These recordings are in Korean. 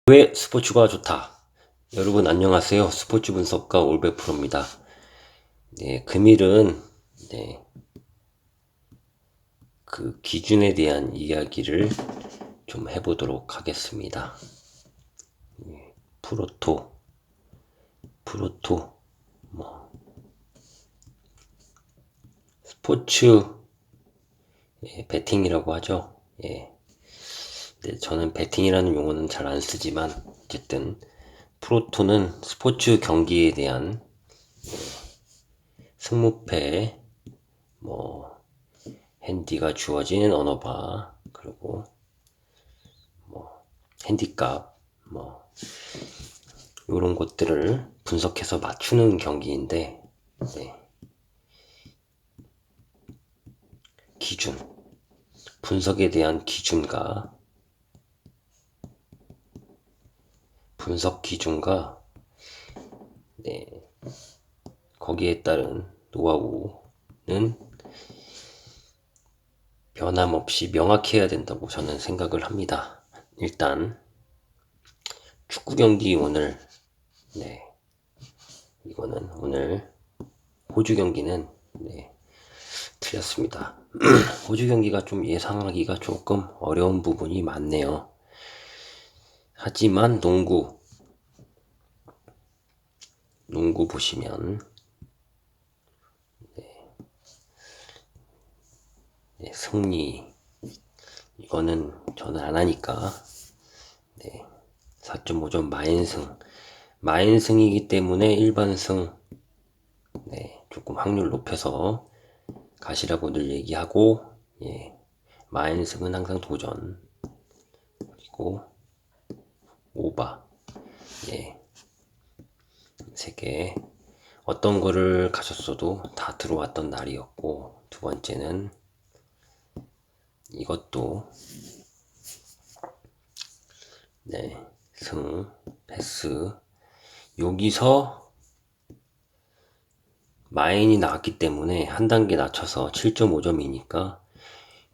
왜 스포츠가 좋다? 여러분 안녕하세요. 스포츠 분석가 올백 프로입니다. 네, 금일은 그 기준에 대한 이야기를 좀 해보도록 하겠습니다. 프로토, 뭐 스포츠 베팅이라고 하죠. 저는 베팅이라는 용어는 잘 안 쓰지만 어쨌든 프로토는 스포츠 경기에 대한 승무패, 뭐 핸디가 주어진 언어바, 그리고 핸디값, 이런 것들을 분석해서 맞추는 경기인데, 기준, 분석에 대한 기준과 분석 기준과 거기에 따른 노하우는 변함없이 명확해야 된다고 저는 생각을 합니다. 일단 축구 경기 오늘 이거는 오늘 호주 경기는 틀렸습니다. 호주 경기가 좀 예상하기가 조금 어려운 부분이 많네요. 하지만 농구 보시면 승리 이거는 저는 안 하니까 4.5점 마인승이기 때문에 일반승 조금 확률 높여서 가시라고 늘 얘기하고, 마인승은 항상 도전, 그리고 오바, 3개 어떤 거를 가셨어도 다 들어왔던 날이었고, 두 번째는 이것도 승, 패스, 여기서 마인이 나왔기 때문에 한 단계 낮춰서 7.5점이니까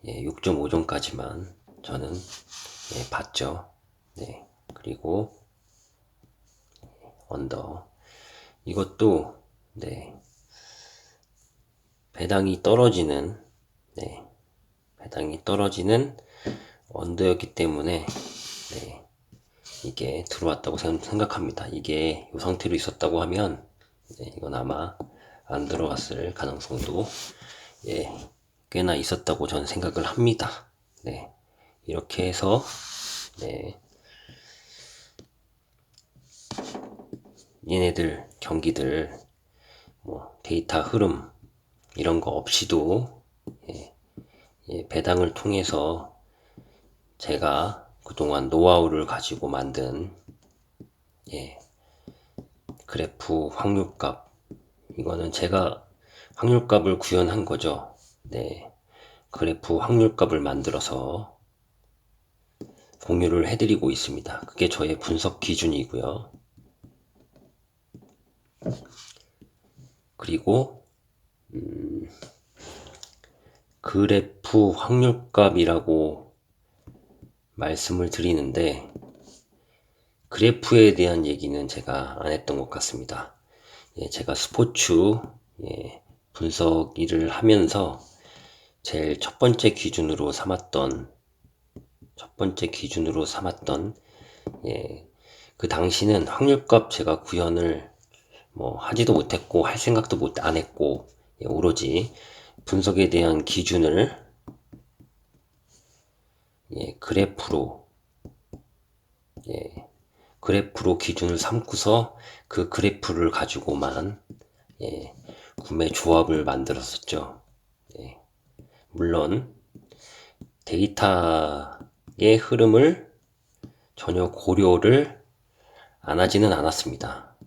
6.5점까지만 저는 봤죠. 그리고 언더 이것도 배당이 떨어지는 언더였기 때문에 이게 들어왔다고 생각합니다. 이게 이 상태로 있었다고 하면 이건 아마 안 들어갔을 가능성도 꽤나 있었다고 저는 생각을 합니다. 이렇게 해서 얘네들 경기들 데이터 흐름 이런 거 없이도 배당을 통해서 제가 그동안 노하우를 가지고 만든 그래프 확률값, 이거는 제가 확률값을 구현한 거죠. 그래프 확률값을 만들어서 공유를 해드리고 있습니다. 그게 저의 분석 기준이고요. 그리고 그래프 확률값이라고 말씀을 드리는데, 그래프에 대한 얘기는 제가 안 했던 것 같습니다. 제가 스포츠 분석 일을 하면서 제일 첫 번째 기준으로 삼았던 그 당시는 확률값 제가 구현을 하지도 못했고 할 생각도 안 했고, 오로지 분석에 대한 기준을 그래프로 기준을 삼고서 그 그래프를 가지고만 구매 조합을 만들었었죠. 물론 데이터의 흐름을 전혀 고려를 안 하지는 않았습니다.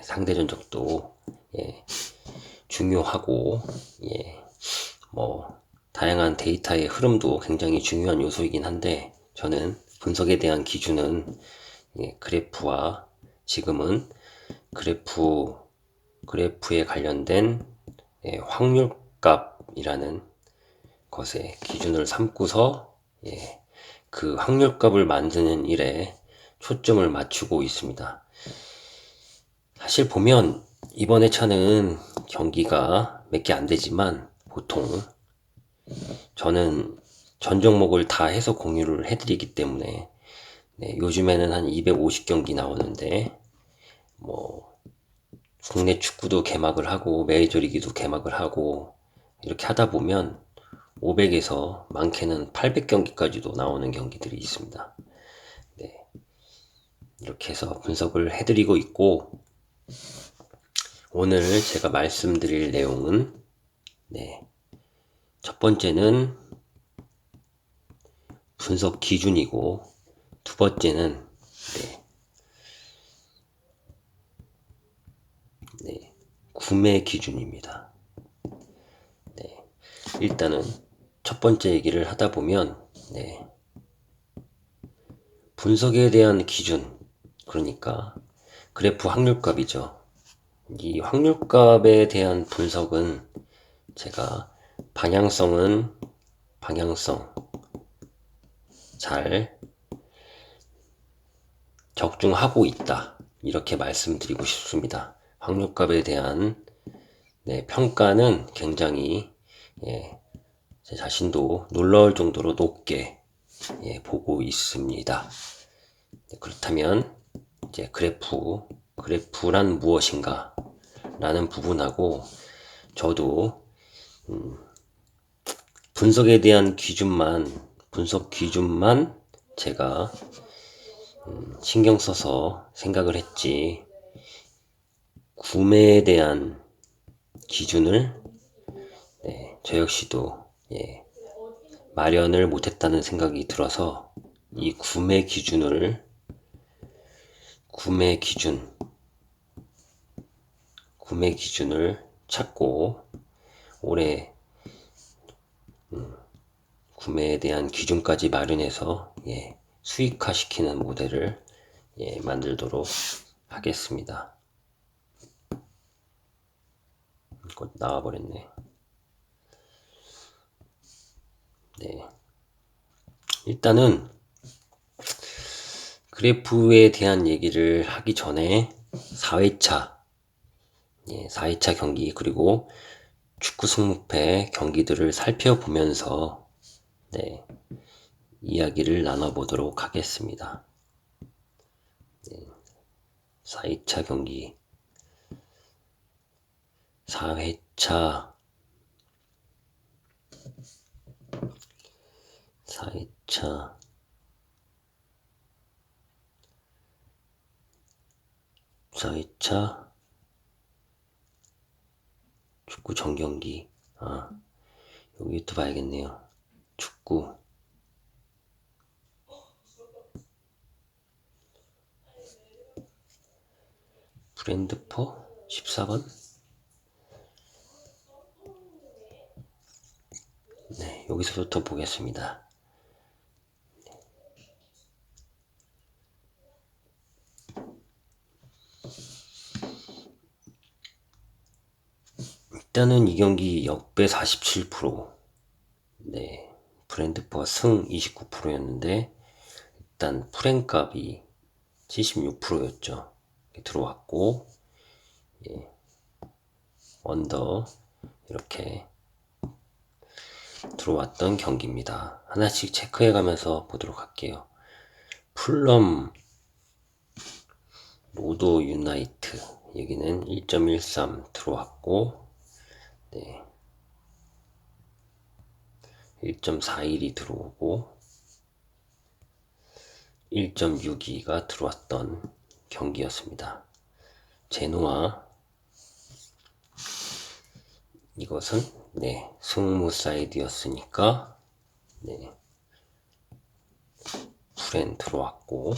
상대 전적도 중요하고 다양한 데이터의 흐름도 굉장히 중요한 요소이긴 한데, 저는 분석에 대한 기준은 그래프와 지금은 그래프에 관련된 확률값이라는 것에 기준을 삼고서 그 확률값을 만드는 일에 초점을 맞추고 있습니다. 사실 보면 이번에 차는 경기가 몇 개 안 되지만 보통 저는 전 종목을 다 해서 공유를 해드리기 때문에 요즘에는 한 250경기 나오는데 뭐 국내 축구도 개막을 하고 메이저리그도 개막을 하고 이렇게 하다 보면 500에서 많게는 800경기까지도 나오는 경기들이 있습니다. 네, 이렇게 해서 분석을 해드리고 있고 오늘 제가 말씀드릴 내용은 첫 번째는 분석 기준이고 두 번째는 구매 기준입니다. 일단은 첫 번째 얘기를 하다 보면 분석에 대한 기준, 그러니까 그래프 확률값이죠. 이 확률값에 대한 분석은 제가 방향성 잘 적중하고 있다, 이렇게 말씀드리고 싶습니다. 확률값에 대한 평가는 굉장히 제 자신도 놀라울 정도로 높게 보고 있습니다. 그렇다면 이제 그래프란 무엇인가 라는 부분하고 저도 분석에 대한 분석 기준만 제가 신경 써서 생각을 했지, 구매에 대한 기준을 저 역시도 마련을 못했다는 생각이 들어서 이 구매 기준을 찾고 올해 구매에 대한 기준까지 마련해서 수익화시키는 모델을 만들도록 하겠습니다. 이거 나와버렸네. 일단은 그래프에 대한 얘기를 하기 전에 4회차 경기 그리고 축구 승무패 경기들을 살펴보면서 이야기를 나눠보도록 하겠습니다. 4회차 경기 4회차 축구 전경기. 여기부터 봐야겠네요. 축구 브랜드포 14번. 여기서부터 보겠습니다. 일단은 이 경기 역배 47%, 브랜드포가 승 29%였는데 일단 프랭값이 76%였죠. 들어왔고 언더 이렇게 들어왔던 경기입니다. 하나씩 체크해 가면서 보도록 할게요. 풀럼 로도 유나이트 여기는 1.13 들어왔고 1.41이 들어오고 1.62가 들어왔던 경기였습니다. 제노아 이것은 승무 사이드였으니까 불엔 들어왔고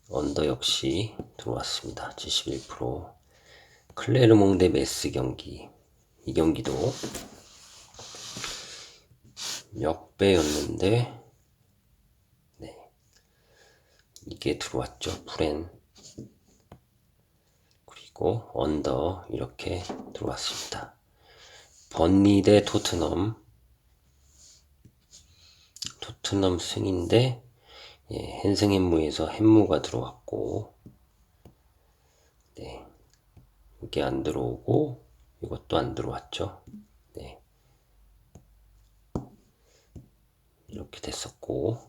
언더 역시 들어왔습니다. 71%. 클레르몽 대 메스 경기, 이 경기도 역배였는데 이게 들어왔죠. 불엔 그리고 언더 이렇게 들어왔습니다. 번리 대 토트넘 승인데 예, 헨승hen무에서 hen무가 들어왔고, 네, 이게 안 들어오고 이것도 안 들어왔죠. 네, 이렇게 됐었고,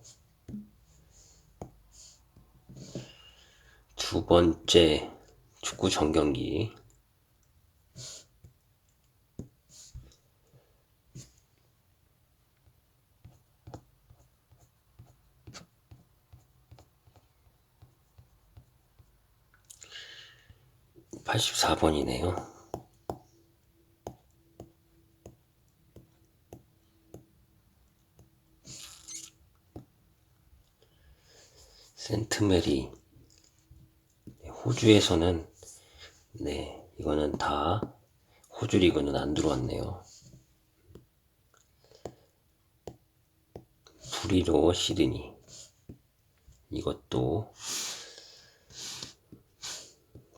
두 번째 축구 전경기, (84번이네요) 센트메리. 호주에서는, 네, 이거는 다 호주 리그는 안 들어왔네요. 브리로 시드니, 이것도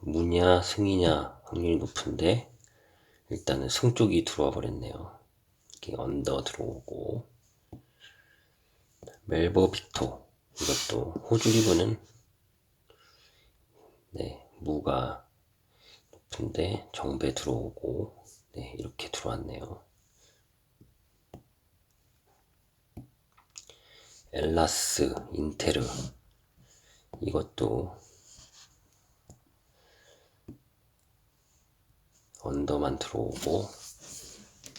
무냐 승이냐 확률이 높은데 일단은 승 쪽이 들어와 버렸네요. 이렇게 언더 들어오고, 멜버 빅토, 이것도 호주 리그는, 네, 무가 높은데 정배 들어오고, 네, 이렇게 들어왔네요. 엘라스 인테르, 이것도 언더만 들어오고,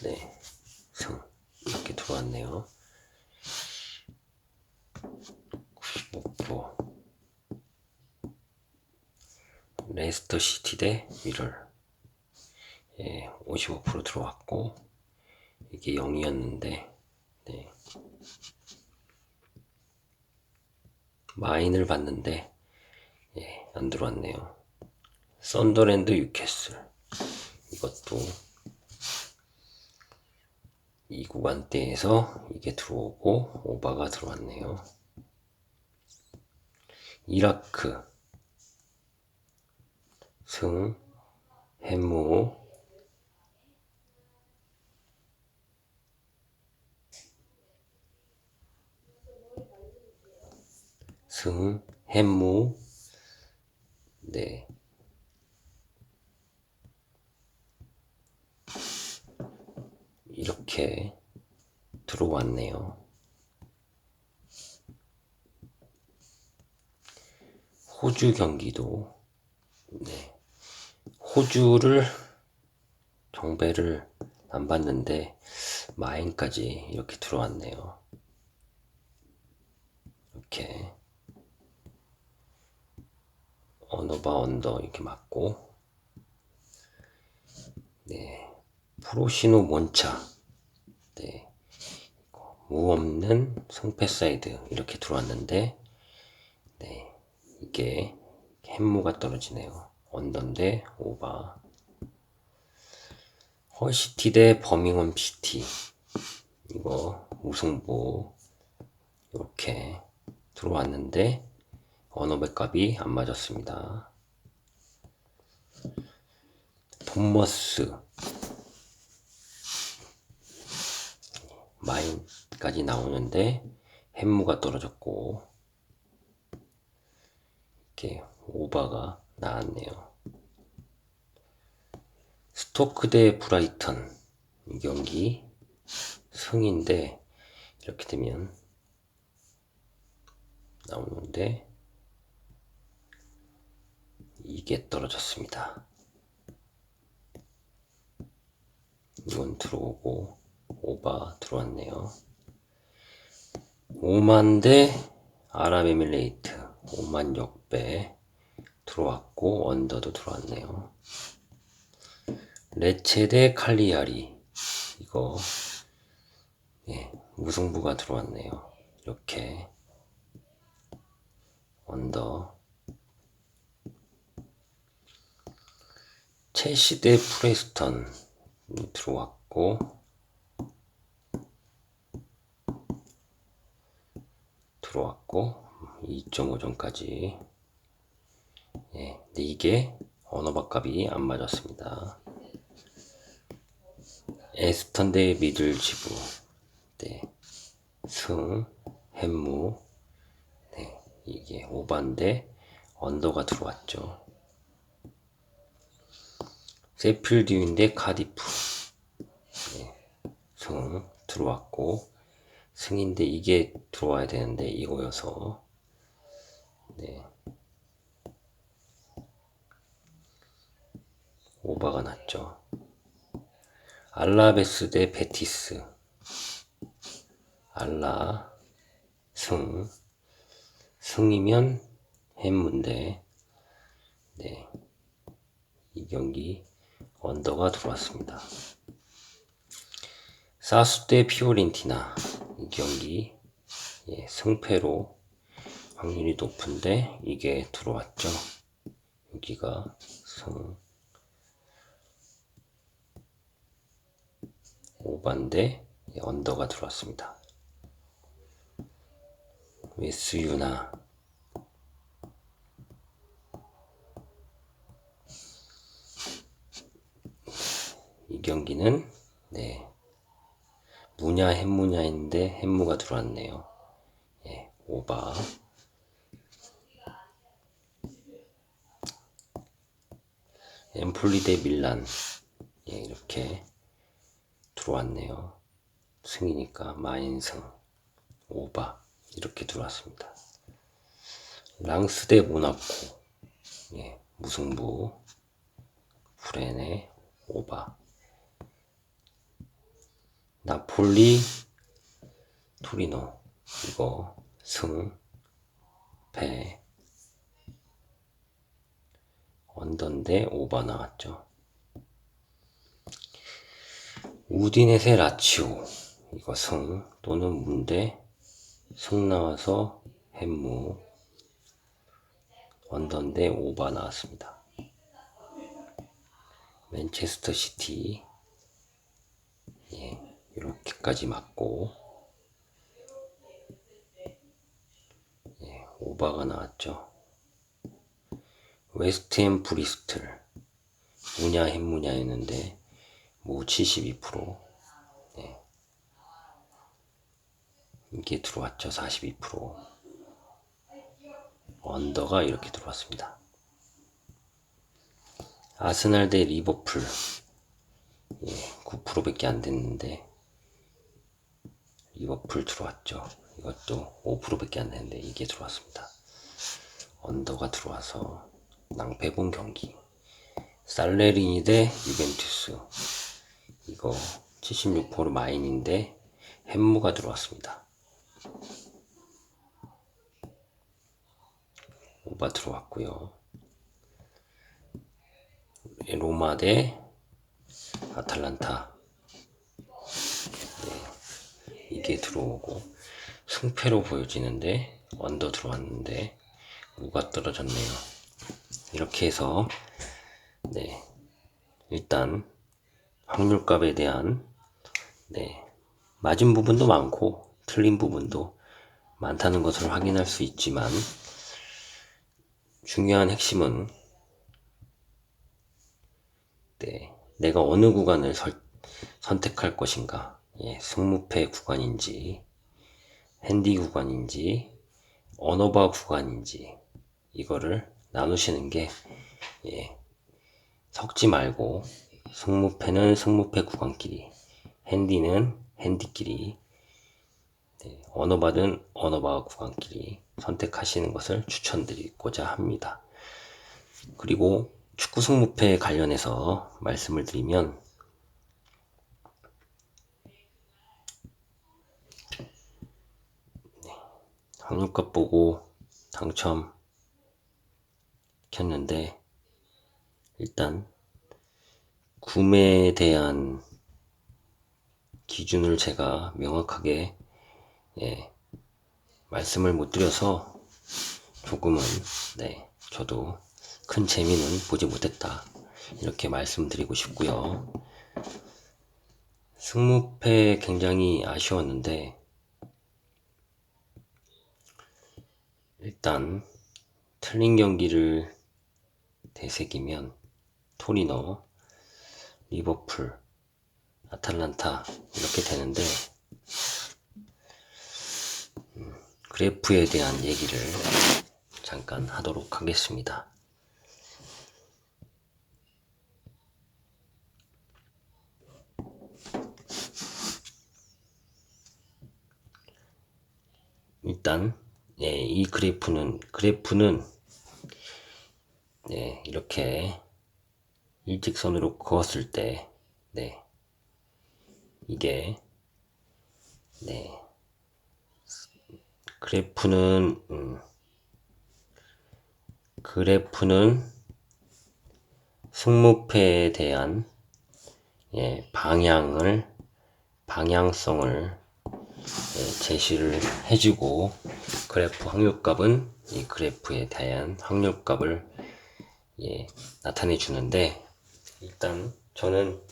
네, 승 이렇게 들어왔네요. 95%. 레스터 시티 대 미럴, 예, 55% 들어왔고, 이게 0이었는데, 네, 마인을 봤는데, 예, 안 들어왔네요. 썬더랜드 뉴캐슬, 이것도 이 구간대에서 이게 들어오고 오바가 들어왔네요. 이라크 승 hen무, 승 hen무, 네, 이렇게 들어왔네요. 호주 경기도, 네, 호주를 정배를 안 봤는데 마인까지 이렇게 들어왔네요. 이렇게 언어바 언더 이렇게 맞고, 네, 프로시노 몬차, 네, 무 없는 승패 사이드 이렇게 들어왔는데, 네, 이게 hen무가 떨어지네요. 언더인데 오바. 헐시티 대 버밍엄 시티, 이거 우승부 이렇게 들어왔는데 언어백 값이 안 맞았습니다. 본머스 마인까지 나오는데 hen무가 떨어졌고, 이렇게 오바가 나왔네요. 스토크 대 브라이턴, 이 경기 승인데 이렇게 되면 나오는데 이게 떨어졌습니다. 이건 들어오고 오바 들어왔네요. 오만 대 아랍에미레이트, 오만 역배 들어왔고 언더도 들어왔네요. 레체 대 칼리아리, 이거, 예, 무승부가 들어왔네요. 이렇게 언더. 첼시 대 프레스턴 들어왔고, 들어왔고 2.5점까지. 예, 근데 이게 언어박값이 안 맞았습니다. 에스턴 대 미들지브, 네, 승 hen무, 네, 이게 오반데 언더가 들어왔죠. 세필드인데 카디프 승 들어왔고, 승인데 이게 들어와야 되는데 이거여서 오바가 났죠. 알라베스 대 베티스. 알라 승이면 햄문데 이 경기 언더가 들어왔습니다. 사수 대 피오렌티나. 이 경기 승패로 확률이 높은데 이게 들어왔죠. 여기가 승 오반데 언더가 들어왔습니다. 웨스유나. 이 경기는 무냐 햄무냐인데 햄무가 들어왔네요. 오바. 엠폴리 대 밀란. 이렇게 들어왔네요. 승이니까 마인승 오바 이렇게 들어왔습니다. 랑스 대 모나코. 무승부. 프레네 오바. 나폴리 토리노. 이거 승패 언더인데 오바 나왔죠. 우디네세 라치오. 이거 승 또는 무인데 승 나와서 햄무 언더인데 오바 나왔습니다. 맨체스터 시티 이렇게까지 맞고 오바가 나왔죠. 웨스트햄 브리스틀. 무냐 햄무냐였는데 뭐 72%. 이게 들어왔죠. 42%. 언더가 이렇게 들어왔습니다. 아스날 대 리버풀. 9%밖에 안 됐는데 리버풀 들어왔죠. 이것도 5%밖에 안 됐는데 이게 들어왔습니다. 언더가 들어와서 낭패본 경기. 살레리니 대 유벤투스. 이거 76% 마인인데 햄무가 들어왔습니다. 오바 들어왔고요. 로마 대 아탈란타. 이게 들어오고 승패로 보여지는데 언더 들어왔는데 무가 떨어졌네요. 이렇게 해서 일단 확률값에 대한 맞은 부분도 많고 틀린 부분도 많다는 것을 확인할 수 있지만, 중요한 핵심은 내가 어느 구간을 선택할 것인가. 승무패 구간인지 핸디 구간인지 언어바 구간인지 이거를 나누시는 게 섞지 말고 승무패는 승무패 구간끼리, 핸디는 핸디끼리, 언어바는 언어바 구간끼리 선택하시는 것을 추천드리고자 합니다. 그리고 축구 승무패 관련해서 말씀을 드리면, 확률값 보고 당첨 켰는데 일단 구매에 대한 기준을 제가 명확하게 말씀을 못 드려서 조금은 저도 큰 재미는 보지 못했다 이렇게 말씀드리고 싶고요. 승무패 굉장히 아쉬웠는데 일단 틀린 경기를 되새기면 토리노, 리버풀, 아탈란타 이렇게 되는데 그래프에 대한 얘기를 잠깐 하도록 하겠습니다. 일단 이 그래프는 이렇게 일직선으로 그었을 때 이게 그래프는 승무패에 대한 방향성을 제시를 해주고, 그래프 확률값은 이 그래프에 대한 확률값을 나타내 주는데, 일단 저는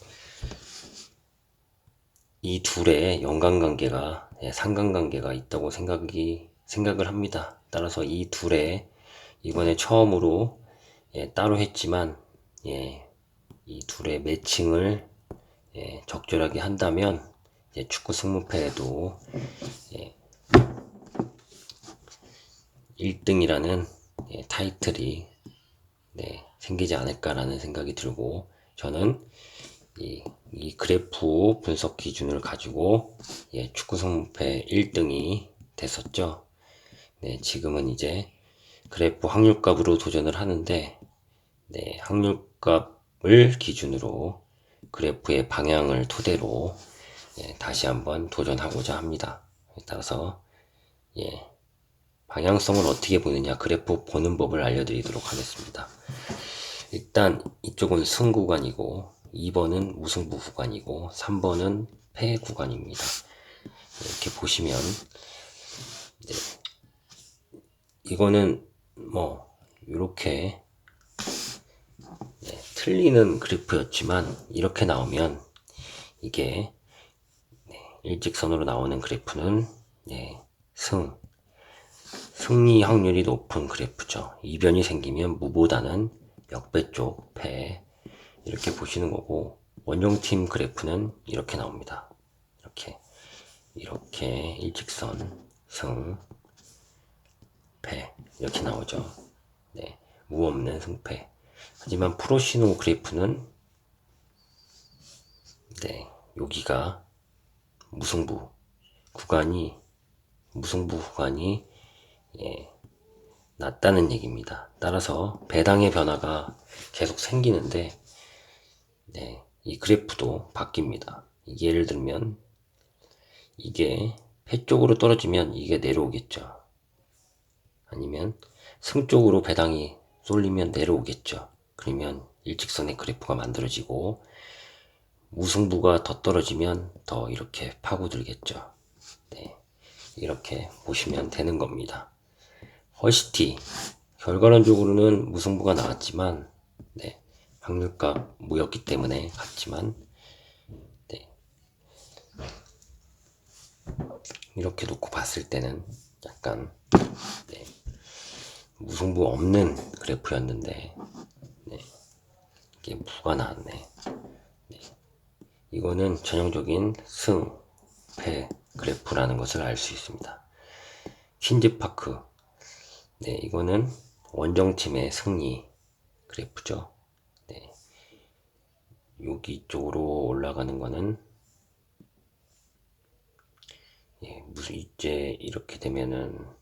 이 둘의 연관관계가 상관관계가 있다고 생각을 합니다. 따라서 이 둘의 이번에 처음으로 따로 했지만 이 둘의 매칭을 적절하게 한다면 축구 승무패에도 1등이라는 타이틀이 생기지 않을까라는 생각이 들고, 저는 이 그래프 분석 기준을 가지고 축구 승무패 1등이 됐었죠. 지금은 이제 그래프 확률값으로 도전을 하는데, 확률값을 기준으로 그래프의 방향을 토대로 다시 한번 도전하고자 합니다. 따라서 방향성을 어떻게 보느냐, 그래프 보는 법을 알려드리도록 하겠습니다. 일단 이쪽은 승 구간이고, 2번은 무승부 구간이고, 3번은 패 구간입니다. 이렇게 보시면 이거는 뭐 이렇게 틀리는 그래프였지만, 이렇게 나오면 이게 일직선으로 나오는 그래프는 승리 확률이 높은 그래프죠. 이변이 생기면 무보다는 역배 쪽 패, 이렇게 보시는 거고, 원정팀 그래프는 이렇게 나옵니다. 이렇게 일직선 승 패 이렇게 나오죠. 무 없는 승패. 하지만 프로시노 그래프는 여기가 무승부 구간이 낮다는 얘기입니다. 따라서 배당의 변화가 계속 생기는데 이 그래프도 바뀝니다. 이게 예를 들면 이게 패 쪽으로 떨어지면 이게 내려오겠죠. 아니면 승 쪽으로 배당이 쏠리면 내려오겠죠. 그러면 일직선의 그래프가 만들어지고, 무승부가 더 떨어지면 더 이렇게 파고들겠죠. 이렇게 보시면 되는 겁니다. 헐시티 결과론적으로는 무승부가 나왔지만 확률값 무였기 때문에 갔지만, 이렇게 놓고 봤을 때는 약간 무승부 없는 그래프였는데 이게 무가 나왔네. 이거는 전형적인 승, 패 그래프라는 것을 알 수 있습니다. 퀸즈파크, 이거는 원정팀의 승리 그래프죠. 여기 쪽으로 올라가는 거는 무슨 이제 이렇게 되면은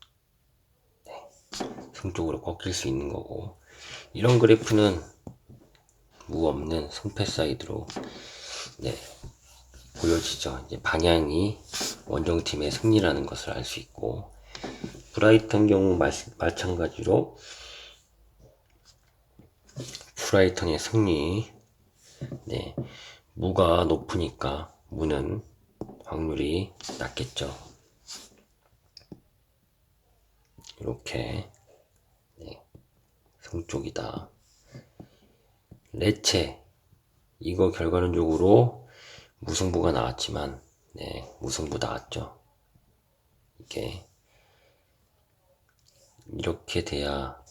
승 쪽으로 꺾일 수 있는 거고, 이런 그래프는 무 없는 승패 사이드로 보여지죠. 이제 방향이 원정팀의 승리라는 것을 알 수 있고, 브라이턴 경우 마찬가지로 브라이턴의 승리, 무가 높으니까 무는 확률이 낮겠죠. 이렇게 승 쪽이다. 레체, 이거 결과론적으로 무승부가 나왔지만 무승부 나왔죠. 이렇게 돼야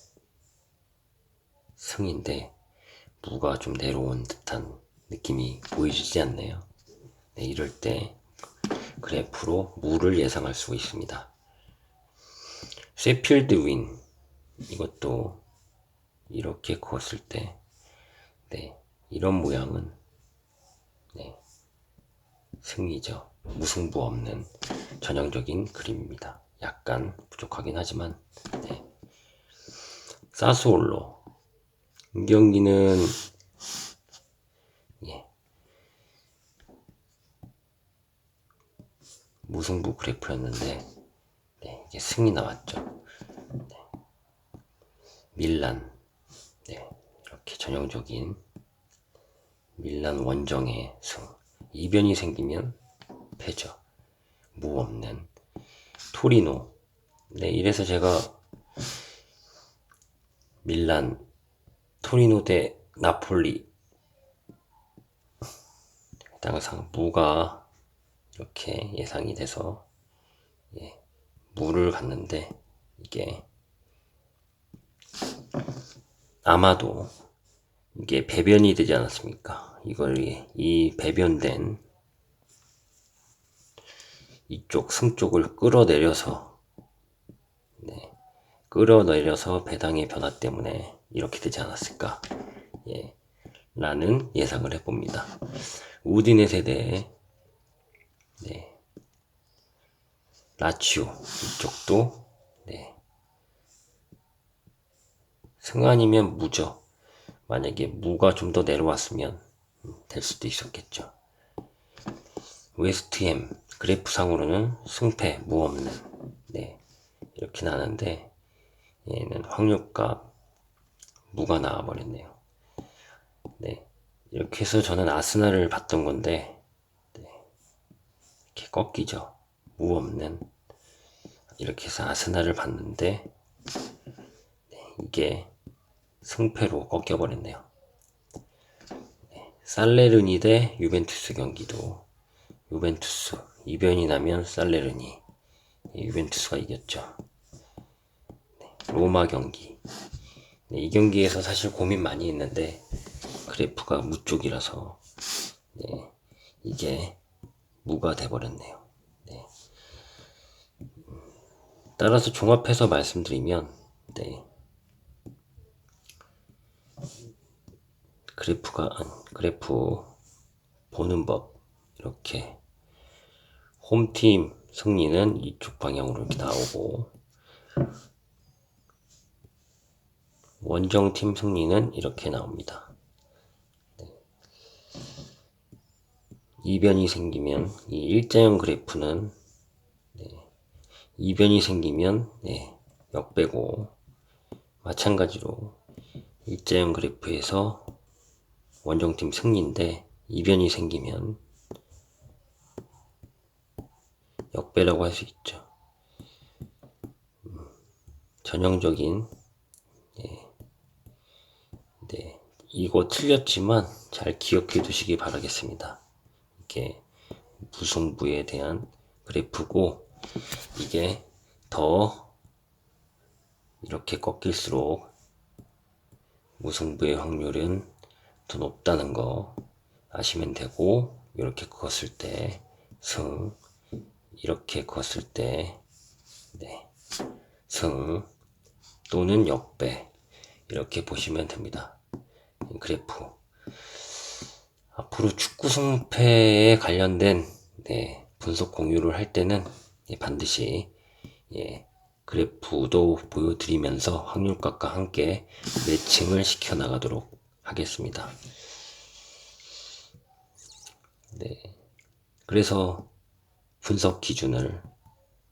승인데 무가 좀 내려온 듯한 느낌이 보이지 않나요? 이럴 때 그래프로 무를 예상할 수 있습니다. 셰필드 윈, 이것도 이렇게 그었을 때, 네, 이런 모양은, 네, 승이죠. 무승부 없는 전형적인 그림입니다. 약간 부족하긴 하지만, 네. 사스올로, 이 경기는, 예, 무승부 그래프였는데, 네, 이제 승이 나왔죠. 네. 밀란, 네, 이렇게 전형적인 밀란 원정의 승. 이변이 생기면 패죠. 무 없는 토리노. 네, 이래서 제가 밀란, 토리노 대 나폴리, 항상 무가 이렇게 예상이 돼서, 예, 무를 갔는데, 이게 아마도 이게 배변이 되지 않았습니까? 이걸, 이 배변된 이쪽 승 쪽을 끌어내려서, 네, 끌어내려서 배당의 변화 때문에 이렇게 되지 않았을까, 예, 라는 예상을 해봅니다. 우디네 세대, 네, 라치오 이쪽도, 네, 승 아니면 무죠. 만약에 무가 좀 더 내려왔으면 될 수도 있었겠죠. 웨스트햄 그래프상으로는 승패 무 없는, 네, 이렇게 나는데, 얘는 확률값 무가 나와버렸네요. 네, 이렇게 해서 저는 아스날을 봤던 건데, 네, 이렇게 꺾이죠. 무 없는, 이렇게 해서 아스날을 봤는데, 네, 이게 승패로 꺾여버렸네요. 네, 살레르니 대 유벤투스 경기도 유벤투스 이변이 나면 살레르니, 유벤투스가 이겼죠. 네, 로마 경기, 네, 이 경기에서 사실 고민 많이 했는데 그래프가 무 쪽이라서, 네, 이게 무가 돼버렸네요. 네. 따라서 종합해서 말씀드리면, 네, 그래프 보는 법, 이렇게 홈팀 승리는 이쪽 방향으로 이렇게 나오고, 원정팀 승리는 이렇게 나옵니다. 네. 이변이 생기면 이 일자형 그래프는, 네, 이변이 생기면, 네, 역배고, 마찬가지로 일자형 그래프에서 원정팀 승리인데 이변이 생기면 역배라고 할 수 있죠. 전형적인, 예, 네, 이거 틀렸지만 잘 기억해 두시기 바라겠습니다. 이게 무승부에 대한 그래프고, 이게 더 이렇게 꺾일수록 무승부의 확률은 더 높다는 거 아시면 되고, 이렇게 컸을 때 승, 이렇게 컸을 때, 네, 승 또는 역배, 이렇게 보시면 됩니다. 그래프. 앞으로 축구 승패에 관련된, 네, 분석 공유를 할 때는, 예, 반드시, 예, 그래프도 보여드리면서 확률값과 함께 매칭을 시켜 나가도록 하겠습니다. 네, 그래서 분석 기준을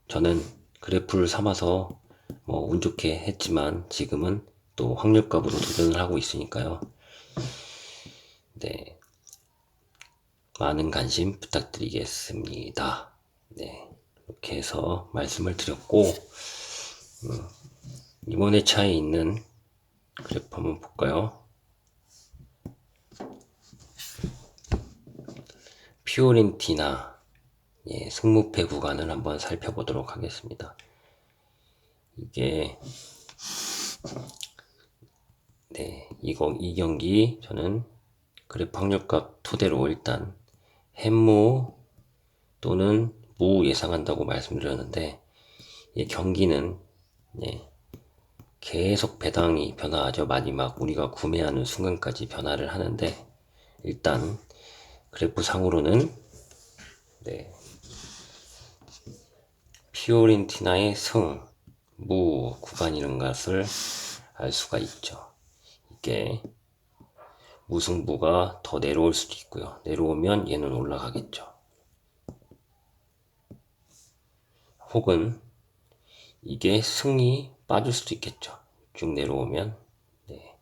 저는 그래프를 삼아서 뭐 운 좋게 했지만 지금은 또 확률값으로 도전을 하고 있으니까요. 네, 많은 관심 부탁드리겠습니다. 네, 이렇게 해서 말씀을 드렸고, 이번 회차에 있는 그래프 한번 볼까요? 피오렌티나, 예, 승무패 구간을 한번 살펴보도록 하겠습니다. 이게, 네, 이 경기 저는 그래프 확률값 토대로 일단 햄무 또는 무 예상한다고 말씀드렸는데, 이 경기는 네, 계속 배당이 변화하죠. 마지막 우리가 구매하는 순간까지 변화를 하는데, 일단 그래프 상으로는 네, 피오렌티나의 승, 무 구간이라는 것을 알 수가 있죠. 이게 무승부가 더 내려올 수도 있고요. 내려오면 얘는 올라가겠죠. 혹은 이게 승이 빠질 수도 있겠죠. 쭉 내려오면 네,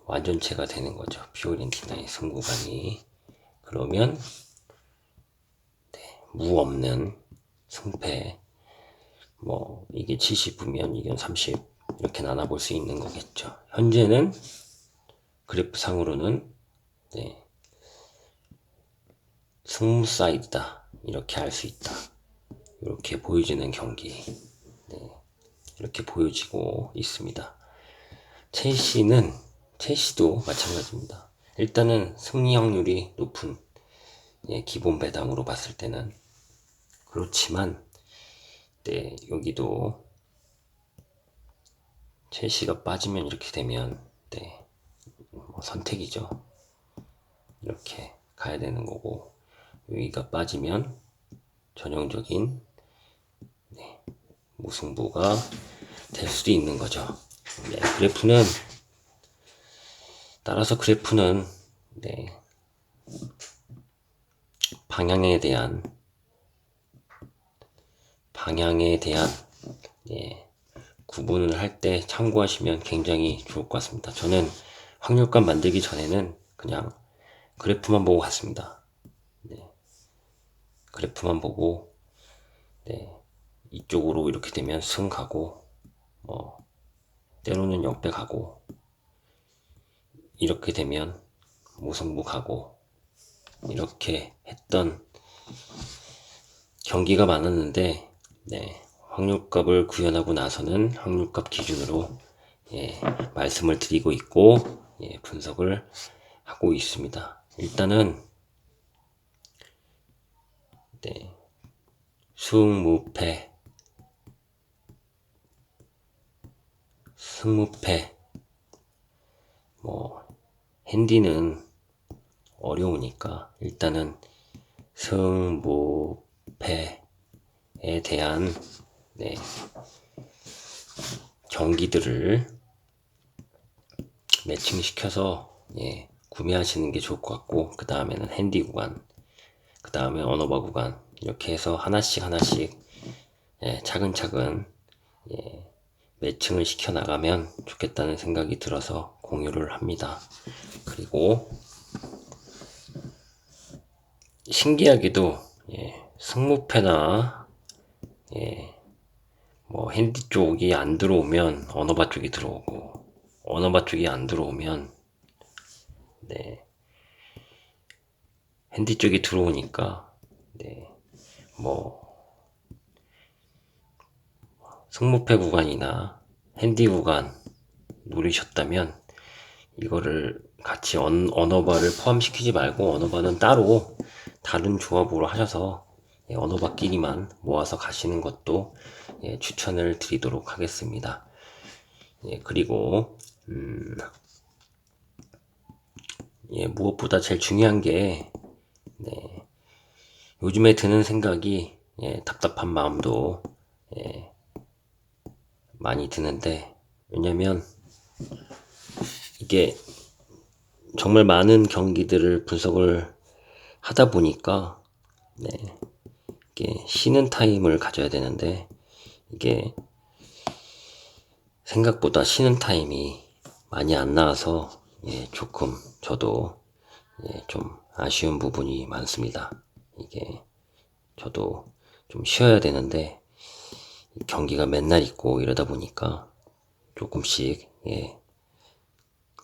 완전체가 되는 거죠. 피오렌티나의 승 구간이. 그러면 무 없는 승패, 뭐 이게 70이면 이건 30 이렇게 나눠볼 수 있는 거겠죠. 현재는 그래프 상으로는 네, 승무 사이드다 이렇게 알 수 있다. 이렇게 보여지는 경기, 네, 이렇게 보여지고 있습니다. 첼시도 마찬가지입니다. 일단은 승리 확률이 높은 예, 기본 배당으로 봤을 때는 그렇지만 네, 여기도 첼시가 빠지면 이렇게 되면 네, 뭐 선택이죠. 이렇게 가야 되는 거고, 여기가 빠지면 전형적인 네, 무승부가 될 수도 있는 거죠. 네, 그래프는 네, 방향에 대한 예, 구분을 할 때 참고하시면 굉장히 좋을 것 같습니다. 저는 확률값 만들기 전에는 그냥 그래프만 보고 갔습니다. 네, 그래프만 보고 네, 이쪽으로 이렇게 되면 승 가고 뭐 때로는 역배 가고 이렇게 되면 무승부 가고 이렇게 했던 경기가 많았는데 네, 확률값을 구현하고 나서는 확률값 기준으로 예, 말씀을 드리고 있고 예, 분석을 하고 있습니다. 일단은 네, 승무패 뭐 핸디는 어려우니까 일단은 승무패에 대한 네, 경기들을 매칭시켜서 예, 구매하시는 게 좋을 것 같고, 그 다음에는 핸디 구간, 그 다음에 언어바 구간 이렇게 해서 하나씩 예, 차근차근 예, 매칭을 시켜 나가면 좋겠다는 생각이 들어서 공유를 합니다. 그리고 신기하게도 예, 승무패나 예, 뭐 핸디 쪽이 안 들어오면 언어바 쪽이 들어오고, 언어바 쪽이 안 들어오면 네, 핸디 쪽이 들어오니까 네, 뭐 승무패 구간이나 핸디 구간 노리셨다면 이거를 같이 언어바를 포함시키지 말고 언어바는 따로 다른 조합으로 하셔서 예, 언어바끼리만 모아서 가시는 것도 예, 추천을 드리도록 하겠습니다. 예, 그리고 예, 무엇보다 제일 중요한 게 네, 요즘에 드는 생각이 예, 답답한 마음도 예, 많이 드는데, 왜냐면 이게 정말 많은 경기들을 분석을 하다 보니까 네, 이게 쉬는 타임을 가져야 되는데 이게 생각보다 쉬는 타임이 많이 안 나와서 예, 조금 저도 예, 좀 아쉬운 부분이 많습니다. 이게 저도 좀 쉬어야 되는데 경기가 맨날 있고 이러다 보니까 조금씩 예,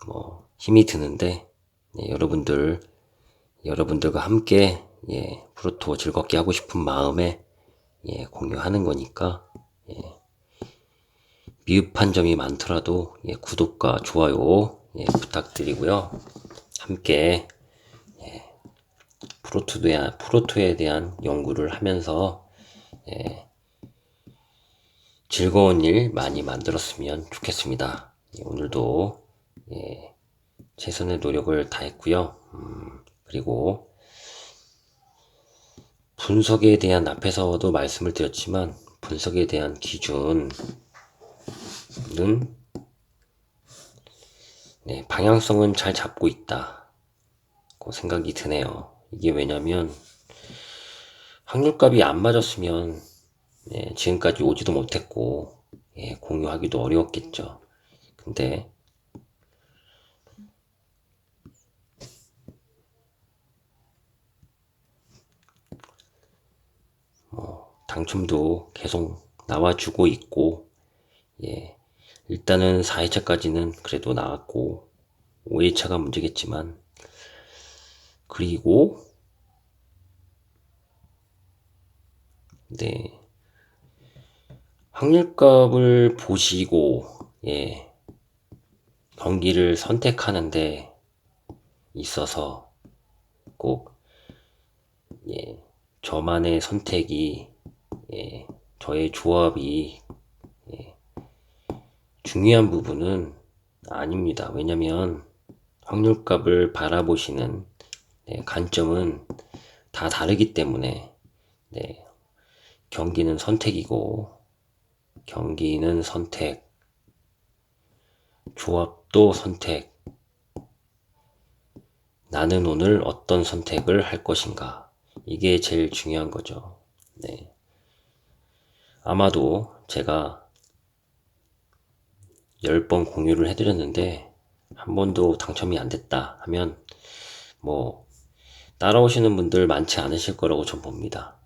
뭐 힘이 드는데 예, 여러분들과 함께 예, 프로토 즐겁게 하고 싶은 마음에 예, 공유하는 거니까 예, 미흡한 점이 많더라도 예, 구독과 좋아요 예, 부탁드리고요. 함께 예, 프로토에 대한 연구를 하면서 예, 즐거운 일 많이 만들었으면 좋겠습니다. 오늘도 최선의 노력을 다했고요. 그리고 분석에 대한 앞에서도 말씀을 드렸지만 분석에 대한 기준은 방향성은 잘 잡고 있다고 생각이 드네요. 이게 왜냐면 확률값이 안 맞았으면 지금까지 오지도 못했고 공유하기도 어려웠겠죠. 근데 당첨도 계속 나와주고 있고 일단은 4회차까지는 그래도 나왔고 5회차가 문제겠지만 그리고 확률값을 보시고 경기를 선택하는데 있어서 꼭 저만의 선택이 저의 조합이 중요한 부분은 아닙니다. 왜냐면 확률값을 바라보시는 관점은 다 다르기 때문에 경기는 선택이고 경기는 선택, 조합도 선택. 나는 오늘 어떤 선택을 할 것인가? 이게 제일 중요한 거죠. 아마도 제가 10번 공유를 해드렸는데 한 번도 당첨이 안 됐다 하면 따라오시는 분들 많지 않으실 거라고 전 봅니다.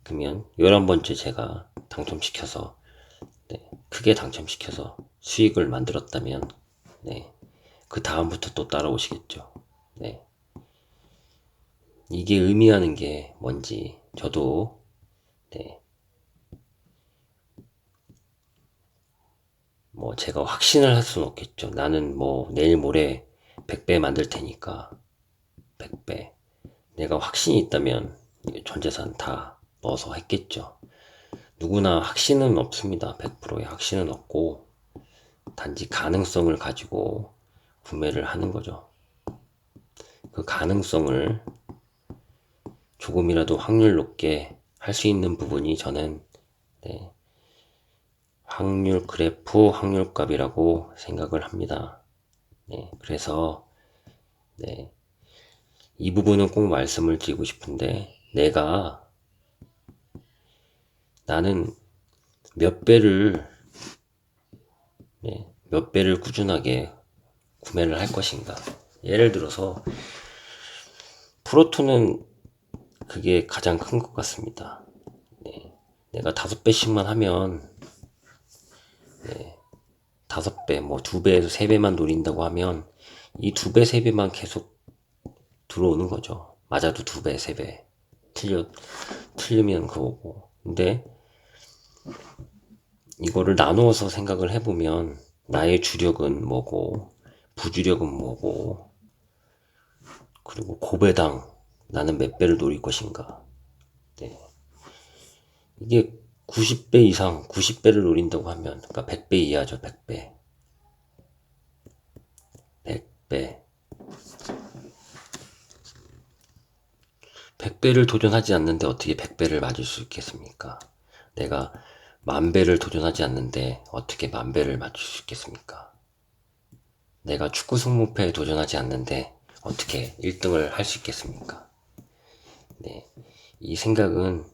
그러면 11번째 제가 당첨시켜서 크게 당첨시켜서 수익을 만들었다면 그 다음부터 또 따라오시겠죠. 이게 의미하는 게 뭔지 저도 제가 확신을 할 수는 없겠죠. 나는 내일 모레 100배 만들 테니까 100배 내가 확신이 있다면 전 재산 다 넣어서 했겠죠. 누구나 확신은 없습니다. 100%의 확신은 없고 단지 가능성을 가지고 구매를 하는 거죠. 그 가능성을 조금이라도 확률 높게 할 수 있는 부분이 저는 확률 그래프 확률값이라고 생각을 합니다. 그래서 이 부분은 꼭 말씀을 드리고 싶은데 나는 몇 배를 꾸준하게 구매를 할 것인가. 예를 들어서 프로토는 그게 가장 큰 것 같습니다. 내가 5배씩만 하면 5배, 2배에서 3배만 노린다고 하면 이 2배, 3배만 계속 들어오는 거죠. 맞아도 2배, 3배. 틀리면 그거고. 근데 이거를 나누어서 생각을 해보면 나의 주력은 뭐고, 부주력은 뭐고, 그리고 고배당 나는 몇 배를 노릴 것인가. 이게 90배 이상, 90배를 노린다고 하면, 그러니까 100배 이하죠, 100배. 100배. 100배를 도전하지 않는데 어떻게 100배를 맞을 수 있겠습니까? 내가 10,000배를 도전하지 않는데 어떻게 10,000배를 맞출 수 있겠습니까? 내가 축구 승무패에 도전하지 않는데 어떻게 1등을 할 수 있겠습니까? 이 생각은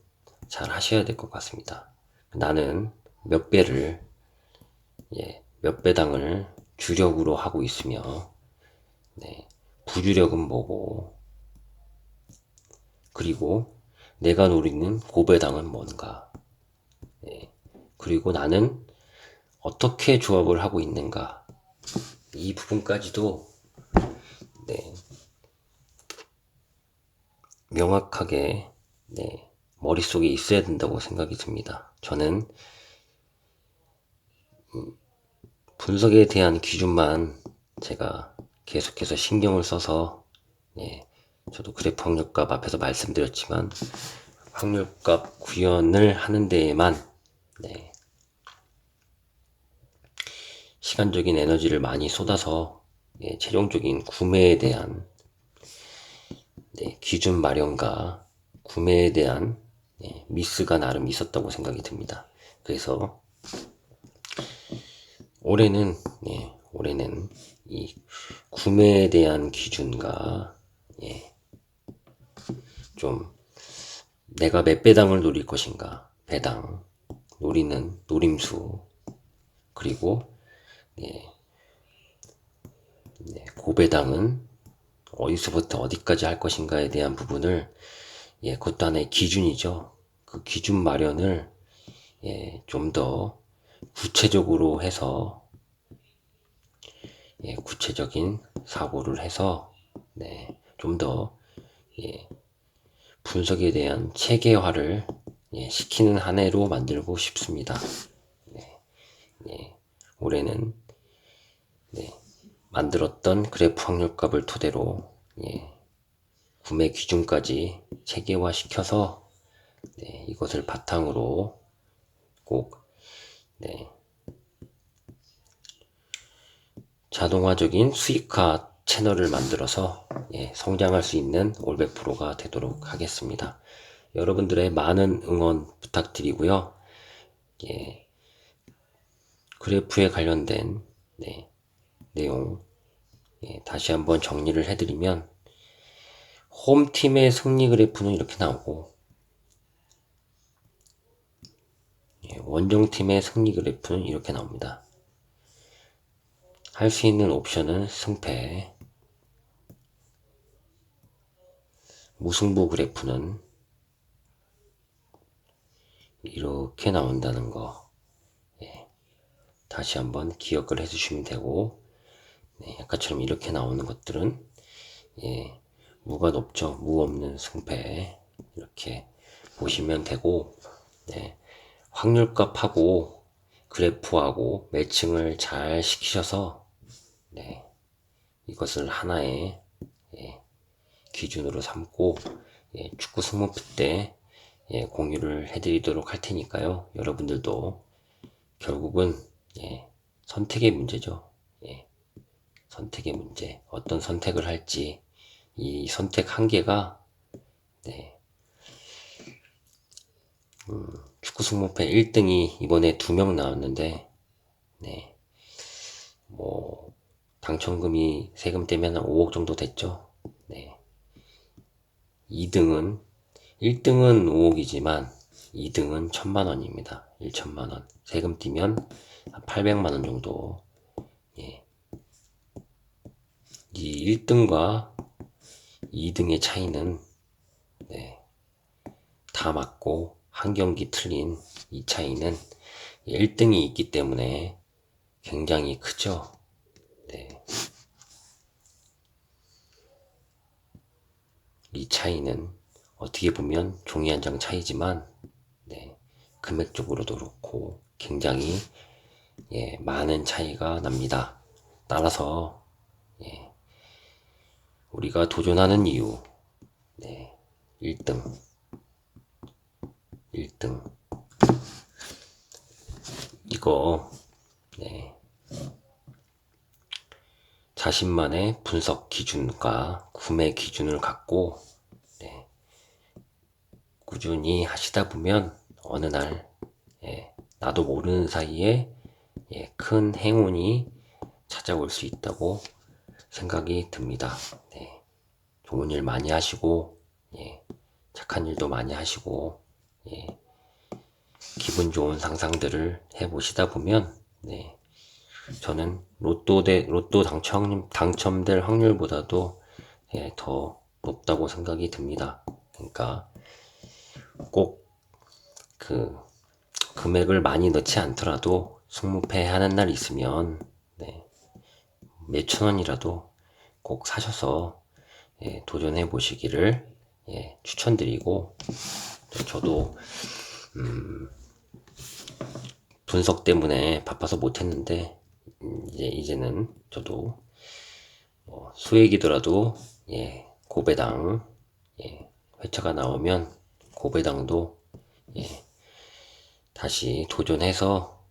잘 하셔야 될 것 같습니다. 나는 몇 배당을 주력으로 하고 있으며, 부주력은 뭐고, 그리고 내가 노리는 고배당은 뭔가, 그리고 나는 어떻게 조합을 하고 있는가, 이 부분까지도 명확하게 머릿속에 있어야 된다고 생각이 듭니다. 저는 분석에 대한 기준만 제가 계속해서 신경을 써서 저도 그래프 확률값 앞에서 말씀드렸지만 확률값 구현을 하는 데에만 시간적인 에너지를 많이 쏟아서 최종적인 구매에 대한 기준 마련과 구매에 대한 미스가 나름 있었다고 생각이 듭니다. 그래서 올해는 이 구매에 대한 기준과 좀 내가 몇 배당을 노릴 것인가, 배당, 노리는 노림수, 그리고 고배당은 어디서부터 어디까지 할 것인가에 대한 부분을 그것도 하나의 기준이죠. 그 기준 마련을 좀 더 구체적으로 해서 구체적인 사고를 해서 좀 더 분석에 대한 체계화를 시키는 한 해로 만들고 싶습니다. 올해는 만들었던 그래프 확률값을 토대로 구매 기준까지 체계화 시켜서 이것을 바탕으로 꼭 자동화적인 수익화 채널을 만들어서 성장할 수 있는 올백프로가 되도록 하겠습니다. 여러분들의 많은 응원 부탁드리고요. 그래프에 관련된 내용 다시 한번 정리를 해드리면, 홈팀의 승리 그래프는 이렇게 나오고 원정팀의 승리 그래프는 이렇게 나옵니다. 할 수 있는 옵션은 승패, 무승부 그래프는 이렇게 나온다는 거 다시 한번 기억을 해주시면 되고, 아까처럼 이렇게 나오는 것들은 무가 높죠. 무 없는 승패 이렇게 보시면 되고, 확률값하고 그래프하고 매칭을 잘 시키셔서 이것을 하나의 기준으로 삼고 축구 승무프 때 공유를 해드리도록 할 테니까요. 여러분들도 결국은 선택의 문제죠. 선택의 문제. 어떤 선택을 할지, 이 선택 한계가 축구 승무패 1등이 이번에 2명 나왔는데 뭐 당첨금이 세금 떼면 한 5억 정도 됐죠. 2등은 1등은 5억이지만 2등은 1000만원입니다. 1천만원. 세금 떼면 한 800만원 정도. 이 1등과 2등의 차이는 다 맞고 한 경기 틀린 이 차이는 1등이 있기 때문에 굉장히 크죠. 이 차이는 어떻게 보면 종이 한 장 차이지만 금액적으로도 그렇고 굉장히 많은 차이가 납니다. 따라서 우리가 도전하는 이유, 1등 이거 자신만의 분석 기준과 구매 기준을 갖고 꾸준히 하시다 보면 어느 날 나도 모르는 사이에 큰 행운이 찾아올 수 있다고 생각이 듭니다. 좋은 일 많이 하시고 착한 일도 많이 하시고 기분 좋은 상상들을 해보시다 보면 저는 로또 당첨될 확률보다도 더 높다고 생각이 듭니다. 그러니까 꼭 그 금액을 많이 넣지 않더라도 승무패 하는 날 있으면 몇천 원이라도 꼭 사셔서 도전해 보시기를 추천드리고, 저도 분석 때문에 바빠서 못했는데 이제는 저도 수액이더라도 고배당 회차가 나오면 고배당도 다시 도전해서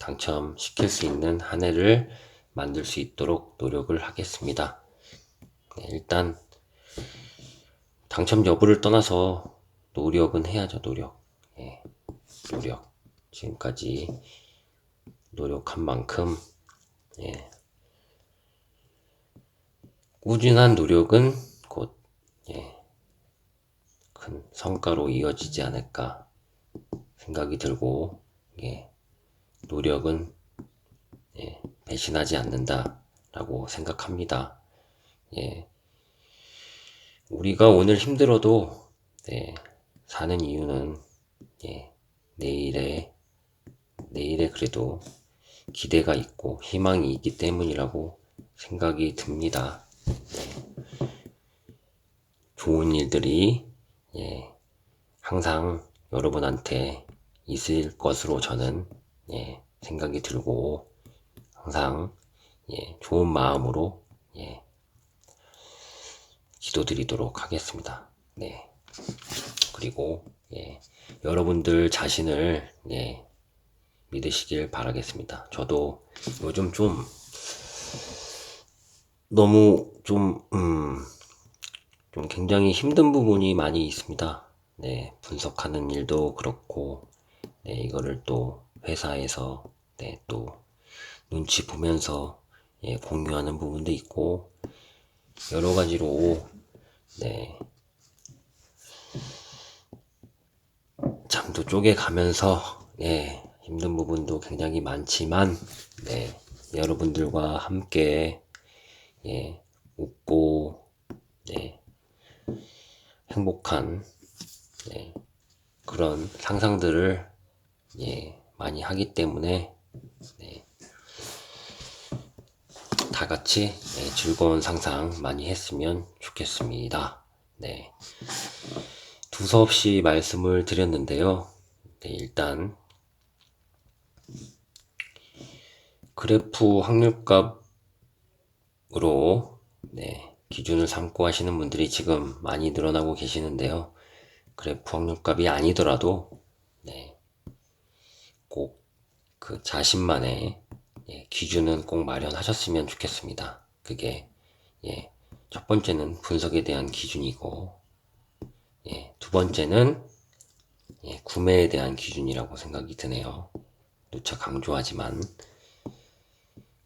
당첨시킬 수 있는 한 해를 만들 수 있도록 노력을 하겠습니다. 네, 일단 당첨 여부를 떠나서 노력은 해야죠. 노력. 예, 노력. 지금까지 노력한 만큼 예, 꾸준한 노력은 곧 예, 큰 성과로 이어지지 않을까 생각이 들고 예, 노력은 예, 배신하지 않는다라고 생각합니다. 예, 우리가 오늘 힘들어도 네, 사는 이유는 예, 내일에 그래도 기대가 있고 희망이 있기 때문이라고 생각이 듭니다. 네, 좋은 일들이 예, 항상 여러분한테 있을 것으로 저는 예, 생각이 들고 항상 예, 좋은 마음으로 예, 기도드리도록 하겠습니다. 네. 그리고 예, 여러분들 자신을 예, 믿으시길 바라겠습니다. 저도 요즘 좀 너무 좀 굉장히 힘든 부분이 많이 있습니다. 네, 분석하는 일도 그렇고, 네, 이거를 또 회사에서 네, 또 눈치 보면서 예, 공유하는 부분도 있고 여러 가지로 네, 잠도 쪼개가면서 예, 힘든 부분도 굉장히 많지만 네, 여러분들과 함께 예, 웃고 네, 행복한 네, 그런 상상들을 예, 많이 하기 때문에 네, 다 같이 네, 즐거운 상상 많이 했으면 좋겠습니다. 네, 두서없이 말씀을 드렸는데요. 네, 일단 그래프 확률값으로 네, 기준을 삼고 하시는 분들이 지금 많이 늘어나고 계시는데요. 그래프 확률값이 아니더라도 네, 꼭 그 자신만의 예, 기준은 꼭 마련하셨으면 좋겠습니다. 그게 예, 첫 번째는 분석에 대한 기준이고 예, 두 번째는 예, 구매에 대한 기준이라고 생각이 드네요. 누차 강조하지만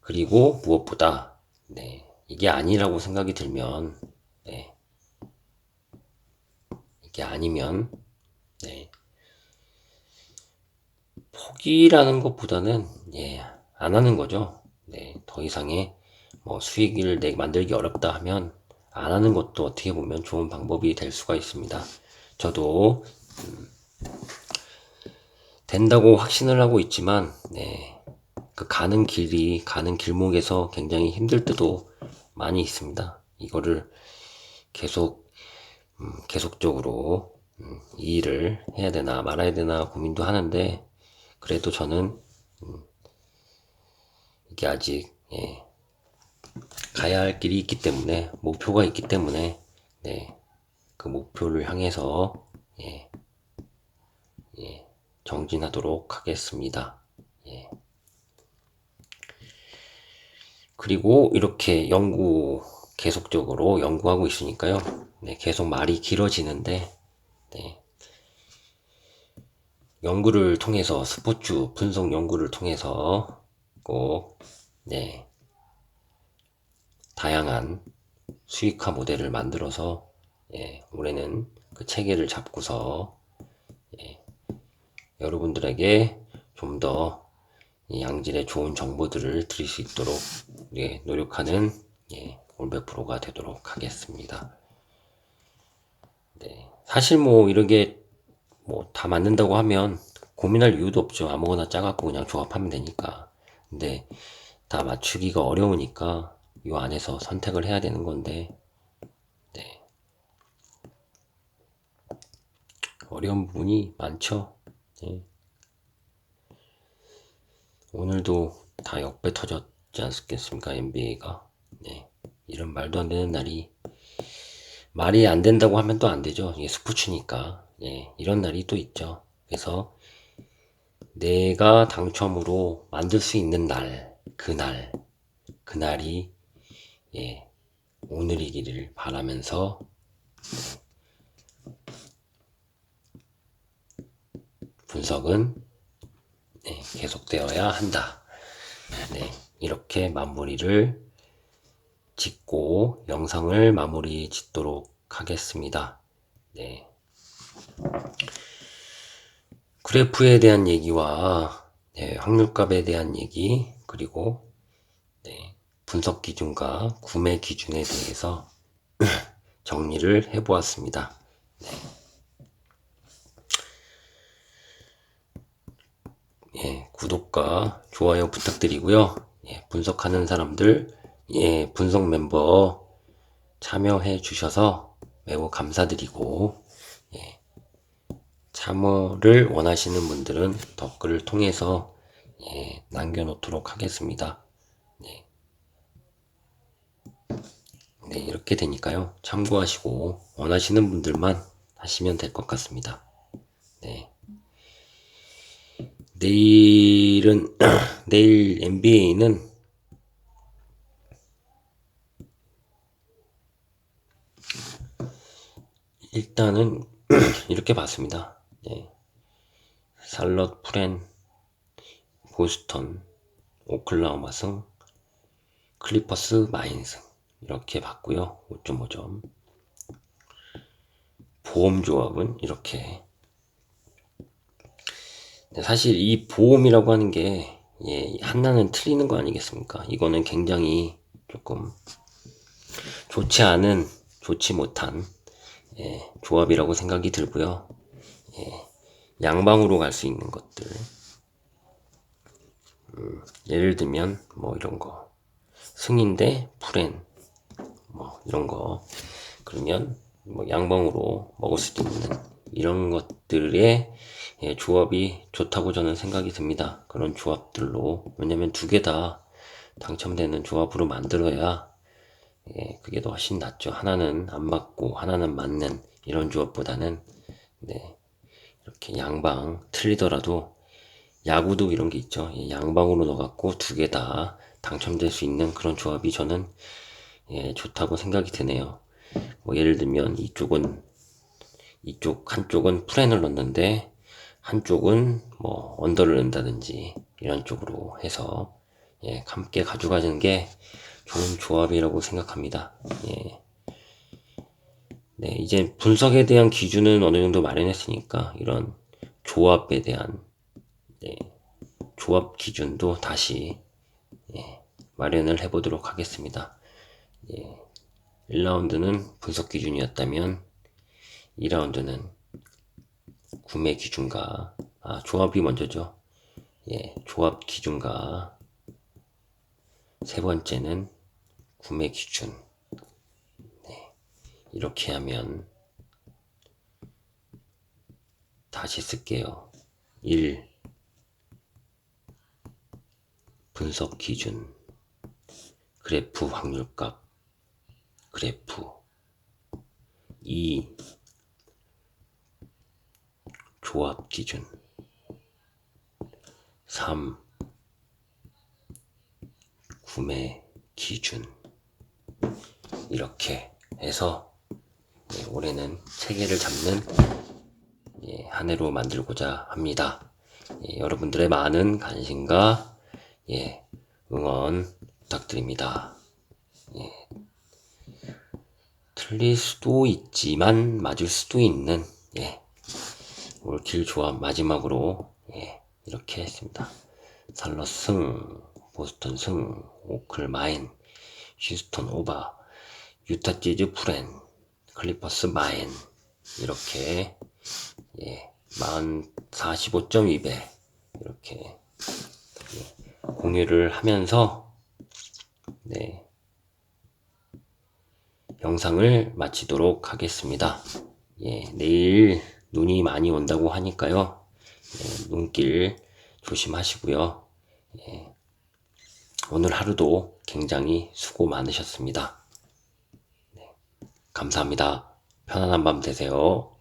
그리고 무엇보다 네, 이게 아니라고 생각이 들면 네, 이게 아니면 네, 포기라는 것보다는 예, 안 하는 거죠. 네, 더 이상의 뭐 수익을 만들기 어렵다 하면 안 하는 것도 어떻게 보면 좋은 방법이 될 수가 있습니다. 저도 된다고 확신을 하고 있지만 네, 그 가는 길목에서 굉장히 힘들 때도 많이 있습니다. 이거를 계속적으로 이 일을 해야 되나 말아야 되나 고민도 하는데 그래도 저는 이게 아직 예, 가야 할 길이 있기 때문에 목표가 있기 때문에 네, 그 목표를 향해서 예, 예, 정진하도록 하겠습니다. 예. 그리고 이렇게 계속적으로 연구하고 있으니까요. 네, 계속 말이 길어지는데 네, 연구를 통해서 스포츠 분석 연구를 통해서 꼭 네, 다양한 수익화 모델을 만들어서 예, 올해는 그 체계를 잡고서 예, 여러분들에게 좀 더 양질의 좋은 정보들을 드릴 수 있도록 예, 노력하는 예, 올백 프로가 되도록 하겠습니다. 네, 사실 뭐 이렇게 뭐 다 맞는다고 하면 고민할 이유도 없죠. 아무거나 짜갖고 그냥 조합하면 되니까. 근데 다 맞추기가 어려우니까 이 안에서 선택을 해야 되는 건데 네, 어려운 부분이 많죠. 네. 오늘도 다 역배 터졌지 않겠습니까? NBA가. 네. 이런 말도 안 되는 날이 말이 안 된다고 하면 또 안 되죠. 이게 스포츠니까. 예. 이런 날이 또 있죠. 그래서 내가 당첨으로 만들 수 있는 날, 그날이 예, 오늘이기를 바라면서 분석은 계속되어야 한다. 네, 이렇게 마무리를 짓고 영상을 마무리 짓도록 하겠습니다. 네. 그래프에 대한 얘기와 확률값에 대한 얘기, 그리고 분석 기준과 구매 기준에 대해서 정리를 해보았습니다. 구독과 좋아요 부탁드리고요. 분석하는 사람들, 분석 멤버 참여해 주셔서 매우 감사드리고, 참여를 원하시는 분들은 댓글을 통해서 남겨놓도록 하겠습니다. 네, 이렇게 되니까요. 참고하시고 원하시는 분들만 하시면 될 것 같습니다. 네. 내일은 내일 NBA는 일단은 이렇게 봤습니다. 살럿, 프렌, 보스턴, 오클라호마 승, 클리퍼스, 마인 승 이렇게 봤고요. 5.5점. 보험 조합은 이렇게. 사실 이 보험이라고 하는 게 하나는 틀리는 거 아니겠습니까? 이거는 굉장히 조금 좋지 못한 조합이라고 생각이 들고요. 양방으로 갈 수 있는 것들. 예를 들면 뭐 이런 거 승인대 프렌 뭐 이런 거 그러면 뭐 양방으로 먹을 수도 있는 이런 것들의 조합이 좋다고 저는 생각이 듭니다. 그런 조합들로. 왜냐면 두 개 다 당첨되는 조합으로 만들어야 그게 더 훨씬 낫죠. 하나는 안 맞고 하나는 맞는 이런 조합보다는 이렇게 양방 틀리더라도 야구도 이런 게 있죠. 양방으로 넣어갖고 두 개 다 당첨될 수 있는 그런 조합이 저는 좋다고 생각이 드네요. 뭐 예를 들면 한쪽은 프렌을 넣는데 한쪽은 뭐 언더를 넣는다든지 이런 쪽으로 해서 함께 가져가는 게 좋은 조합이라고 생각합니다. 네, 이제 분석에 대한 기준은 어느 정도 마련했으니까 이런 조합에 대한 조합 기준도 다시 마련을 해보도록 하겠습니다. 1라운드는 분석 기준이었다면 2라운드는 구매 기준과 조합이 먼저죠. 조합 기준과 세 번째는 구매 기준. 이렇게 하면 다시 쓸게요. 1. 분석 기준 그래프 확률값 그래프 2. 조합 기준 3. 구매 기준 이렇게 해서 올해는 체계를 잡는 한 해로 만들고자 합니다. 여러분들의 많은 관심과 응원 부탁드립니다. 틀릴 수도 있지만 맞을 수도 있는 올킬 조합 마지막으로 이렇게 했습니다. 살럿 승, 보스턴 승, 오클 마인, 휴스턴 오바, 유타 재즈 프렌, 클리퍼스 마인 이렇게 45.2배 이렇게 공유를 하면서 영상을 마치도록 하겠습니다. 내일 눈이 많이 온다고 하니까요. 눈길 조심하시고요. 오늘 하루도 굉장히 수고 많으셨습니다. 감사합니다. 편안한 밤 되세요.